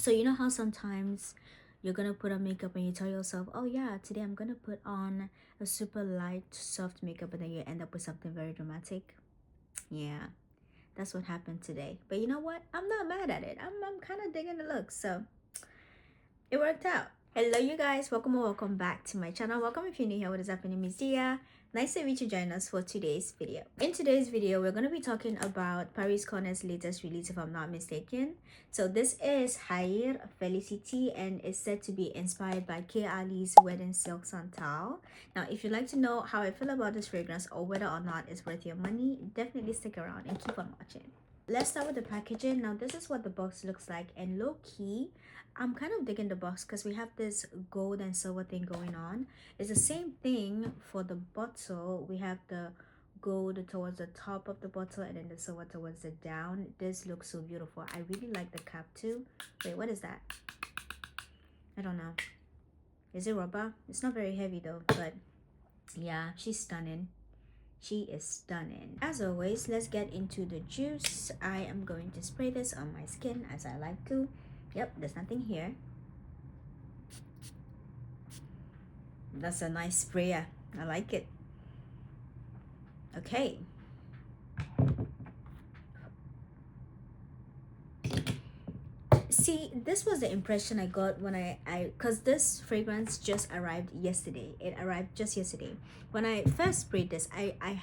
So you know how sometimes you're gonna put on makeup and you tell yourself, oh yeah, today I'm gonna put on a super light soft makeup, but then you end up with something very dramatic. Yeah, that's what happened today. But you know what, I'm not mad at it. I'm kind of digging the look, so it worked out. Hello you guys, welcome or welcome back to my channel. Welcome if you're new here. What is happening? Miss Dia. Nice to meet you. Join us for today's video. In today's video, we're going to be talking about Paris Corner's latest release, if I'm not mistaken. So this is Khair Felicity and is said to be inspired by Kayali's wedding silk santal. Now if you'd like to know how I feel about this fragrance or whether or not it's worth your money, definitely stick around and keep on watching. Let's start with the packaging. Now this is what the box looks like, and low key I'm kind of digging the box because we have this gold and silver thing going on. It's the same thing for the bottle. We have the gold towards the top of the bottle and then the silver towards the down. This looks so beautiful. I really like the cap too. Wait, what is that? I don't know. Is it rubber? It's not very heavy though, but yeah, she's stunning. She is stunning. As always, let's get into the juice. I am going to spray this on my skin as I like to. Yep, there's nothing here. That's a nice sprayer. I like it. Okay. See, this was the impression I got when because this fragrance just arrived yesterday. It arrived just yesterday. When I first sprayed this, I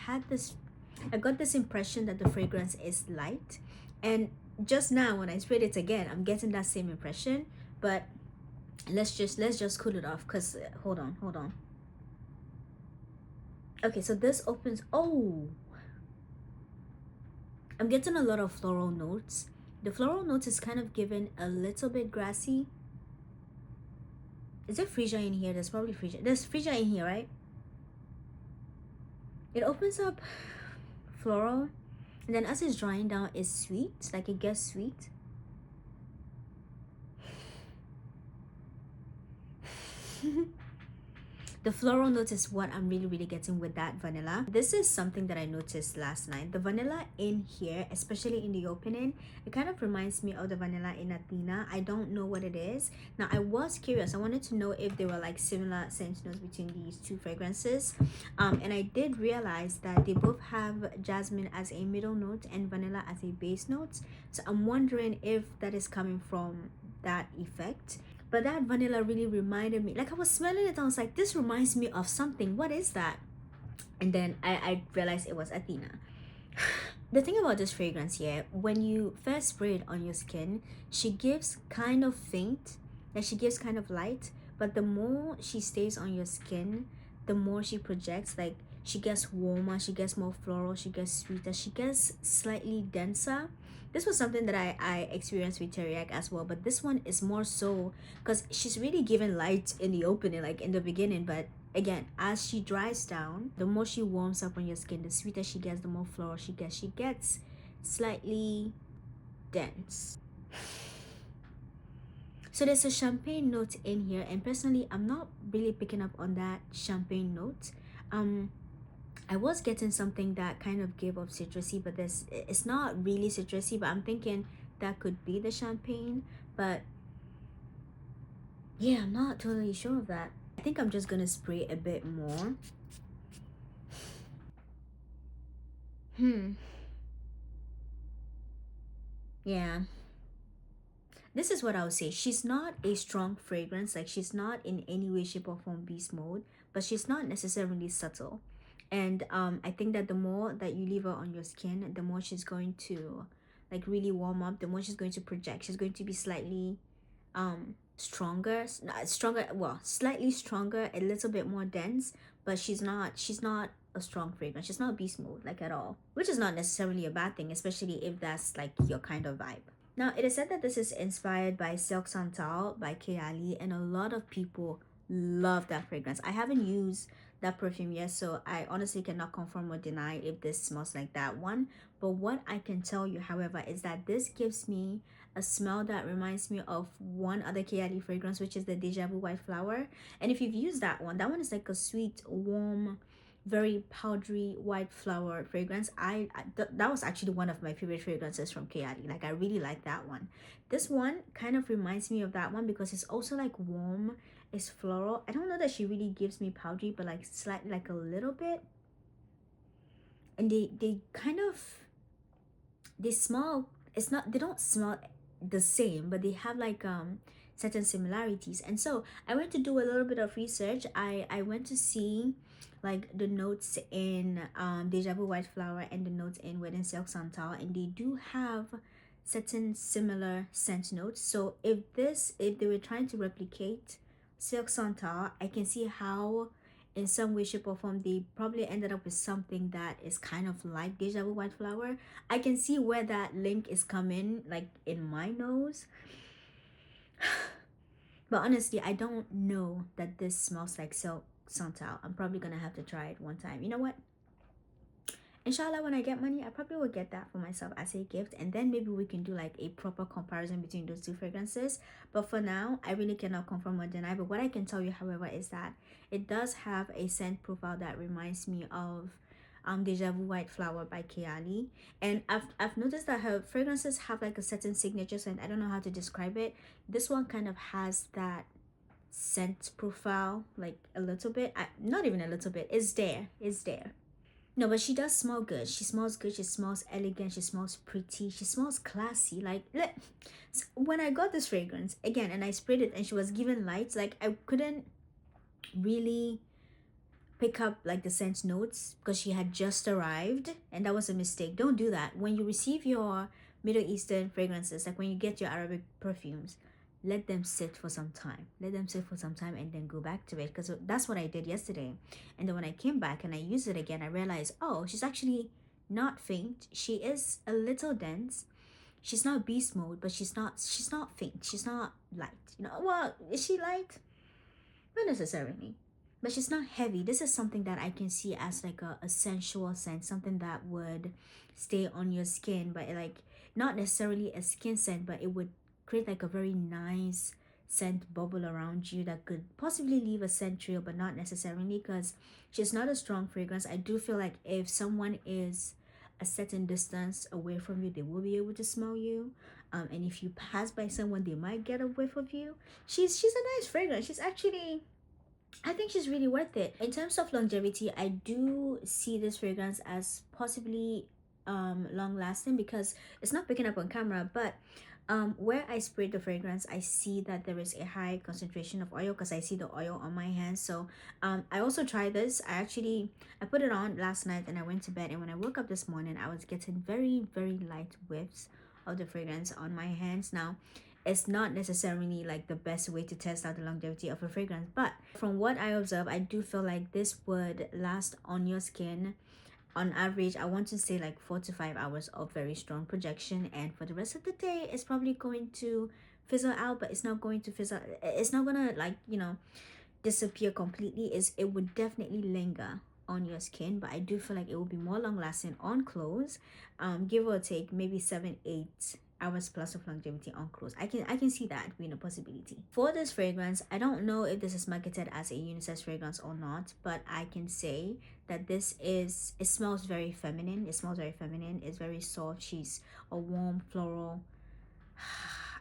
got this impression that the fragrance is light. And just now when I sprayed it again, I'm getting that same impression. But let's just cool it off because hold on. Okay, so this opens. Oh, I'm getting a lot of floral notes. The floral notes is kind of given a little bit grassy. Is there freesia in here? There's probably freesia. There's freesia in here, right? It opens up floral, and then as it's drying down, it's sweet. Like it gets sweet. The floral note is what I'm really getting with that vanilla. This is something that I noticed last night. The vanilla in here, especially in the opening, it kind of reminds me of the vanilla in Athena. I don't know what it is. Now I was curious. I wanted to know if there were like similar scent notes between these two fragrances, and I did realize that they both have jasmine as a middle note and vanilla as a base note. So I'm wondering if that is coming from that effect. But that vanilla really reminded me, like I was smelling it, I was like, this reminds me of something. What is that? And then I realized it was Athena. The thing about this fragrance here, when you first spray it on your skin, she gives kind of faint, like she gives kind of light, but the more she stays on your skin, the more she projects. Like she gets warmer, she gets more floral, she gets sweeter, she gets slightly denser. This was something that I experienced with Teriyaki as well, but this one is more so because she's really giving light in the opening, like in the beginning, but again, as she dries down, the more she warms up on your skin, the sweeter she gets, the more floral she gets. She gets slightly dense. So there's a champagne note in here, and personally I'm not really picking up on that champagne note. I was getting something that kind of gave off citrusy, but this it's not really citrusy, but I'm thinking that could be the champagne. But yeah, I'm not totally sure of that. I think I'm just gonna spray a bit more. Yeah, this is what I would say. She's not a strong fragrance, like she's not in any way shape or form beast mode, but she's not necessarily subtle. And I think that the more that you leave her on your skin, the more she's going to like really warm up, the more she's going to project. She's going to be slightly stronger, well, slightly stronger, a little bit more dense, but she's not a strong fragrance. She's not beast mode like at all, which is not necessarily a bad thing, especially if that's like your kind of vibe. Now, it is said that this is inspired by Silk Santal by Kayali, and a lot of people love that fragrance. I haven't used that perfume yet, so I honestly cannot confirm or deny if this smells like that one. But what I can tell you, however, is that this gives me a smell that reminds me of one other Kayali fragrance, which is the Deja Vu White Flower. And if you've used that one is like a sweet, warm, very powdery white flower fragrance. That was actually one of my favorite fragrances from Kayali. Like I really like that one. This one kind of reminds me of that one because it's also like warm, it's floral. I don't know that she really gives me powdery, but like slightly, like a little bit. And they kind of, they smell, it's not, they don't smell the same, but they have like certain similarities. And so I went to do a little bit of research. I went to see like the notes in Deja Vu White Flower and the notes in Wedding Silk Santal, and they do have certain similar scent notes. So if they were trying to replicate Silk Santal, I can see how in some way, shape, or form they probably ended up with something that is kind of like Deja Vu White Flower. I can see where that link is coming, like in my nose. But honestly, I don't know that this smells like Silk Santal. I'm probably gonna have to try it one time. You know what? Inshallah, when I get money, I probably will get that for myself as a gift, and then maybe we can do like a proper comparison between those two fragrances. But for now, I really cannot confirm or deny. But what I can tell you, however, is that it does have a scent profile that reminds me of Deja Vu White Flower by Kayali. And I've noticed that her fragrances have like a certain signature scent. I don't know how to describe it. This one kind of has that scent profile, like a little bit. Not even a little bit. It's there. It's there. No, but she does smell good. She smells good. She smells elegant. She smells pretty. She smells classy. Like when I got this fragrance again and I sprayed it and she was given lights, like I couldn't really pick up like the scent notes because she had just arrived, and that was a mistake. Don't do that. When you receive your Middle Eastern fragrances, like when you get your Arabic perfumes, let them sit for some time. Let them sit for some time and then go back to it, because that's what I did yesterday. And then when I came back and I used it again, I realized, oh, she's actually not faint. She is a little dense. She's not beast mode, but she's not faint. She's not light. You know, well, is she light? Not necessarily, but she's not heavy. This is something that I can see as like a sensual scent, something that would stay on your skin, but like not necessarily a skin scent, but it would create like a very nice scent bubble around you that could possibly leave a scent trail, but not necessarily, because she's not a strong fragrance. I do feel like if someone is a certain distance away from you, they will be able to smell you. And if you pass by someone, they might get a whiff of you. She's a nice fragrance. She's actually, I think she's really worth it. In terms of longevity, I do see this fragrance as possibly long lasting, because it's not picking up on camera, but where I sprayed the fragrance, I see that there is a high concentration of oil because I see the oil on my hands. So I also tried this. I put it on last night and I went to bed, and when I woke up this morning, I was getting very, very light whiffs of the fragrance on my hands. Now, it's not necessarily like the best way to test out the longevity of a fragrance, but from what I observe, I do feel like this would last on your skin on average, I want to say like 4 to 5 hours of very strong projection, and for the rest of the day it's probably going to fizzle out, but it's not going to fizzle, it's not gonna like, disappear completely. It would definitely linger on your skin, but I do feel like it will be more long lasting on clothes. Give or take maybe 7 8 hours plus of longevity on clothes. I can see that being a possibility. For this fragrance, I don't know if this is marketed as a unisex fragrance or not, but I can say that it smells very feminine. It smells very feminine. It's very soft. She's a warm floral,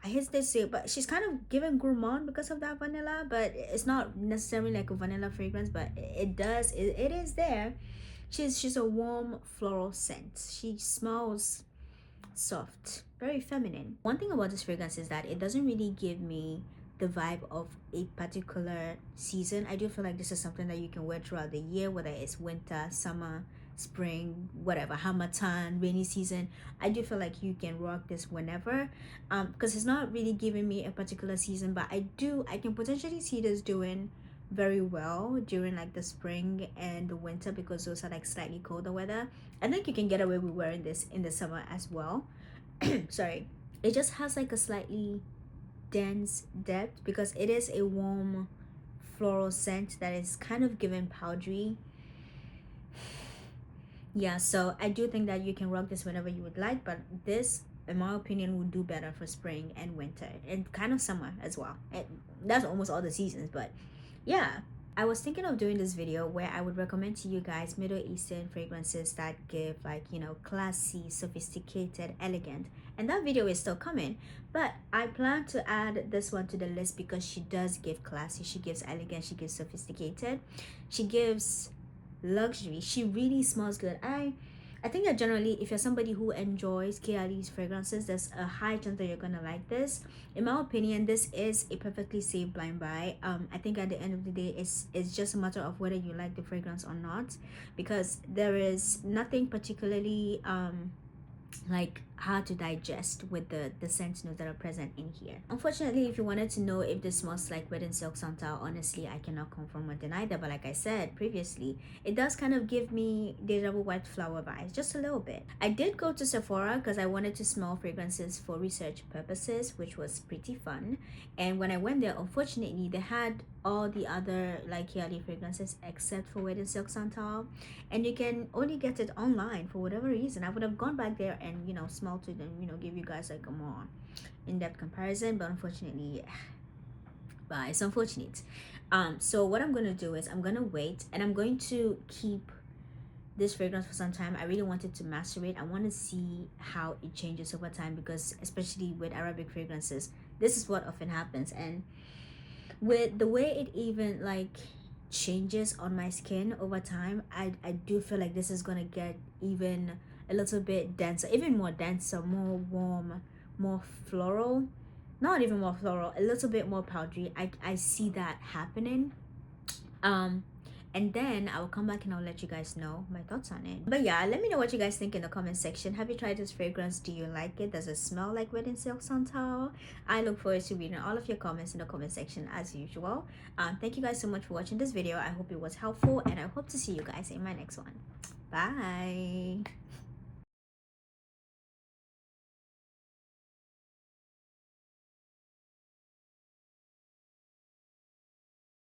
I hate to say it, but she's kind of given gourmand because of that vanilla, but it's not necessarily like a vanilla fragrance, but it is there. She's a warm floral scent. She smells soft, very feminine. One thing about this fragrance is that it doesn't really give me the vibe of a particular season. I do feel like this is something that you can wear throughout the year, whether it's winter, summer, spring, whatever, Hamatan, rainy season. I do feel like you can rock this whenever, because it's not really giving me a particular season, but I can potentially see this doing very well during like the spring and the winter, because those are like slightly colder weather. I think you can get away with wearing this in the summer as well. Sorry, it just has like a slightly dense depth because it is a warm floral scent that is kind of given powdery. Yeah, so I do think that you can rock this whenever you would like, but this, in my opinion, would do better for spring and winter and kind of summer as well. And that's almost all the seasons, but yeah. I was thinking of doing this video where I would recommend to you guys Middle Eastern fragrances that give, like, you know, classy, sophisticated, elegant. And that video is still coming. But I plan to add this one to the list because she does give classy, she gives elegant, she gives sophisticated, she gives luxury. She really smells good. I think that generally, if you're somebody who enjoys Kayali's fragrances, there's a high chance that you're gonna like this. In my opinion, this is a perfectly safe blind buy. I think at the end of the day, it's just a matter of whether you like the fragrance or not, because there is nothing particularly like hard to digest with the scent notes that are present in here. Unfortunately, if you wanted to know if this smells like Red and Silk Santal, honestly, I cannot confirm or deny that. But like I said previously, it does kind of give me deja vu white flower vibes, just a little bit. I did go to Sephora because I wanted to smell fragrances for research purposes, which was pretty fun. And when I went there, unfortunately, they had all the other like Kayali fragrances except for Red and Silk Santal, and you can only get it online for whatever reason. I would have gone back there and, you know, smelled it and, you know, give you guys like a more in-depth comparison, but unfortunately, but it's unfortunate. So what I'm gonna do is I'm gonna wait and I'm going to keep this fragrance for some time. I really wanted to macerate. I want to see how it changes over time, because especially with Arabic fragrances, this is what often happens. And with the way it even like changes on my skin over time, I do feel like this is gonna get even a little bit denser, even more denser, more warm, more floral. Not even more floral, a little bit more powdery. I see that happening. um and then I will come back and I'll let you guys know my thoughts on it. But yeah, let me know what you guys think in the comment section. Have you tried this fragrance? Do you like it? Does it smell like Red and Silk Santal? I look forward to reading all of your comments in the comment section as usual. Thank you guys so much for watching this video. I hope it was helpful and I hope to see you guys in my next one. Bye.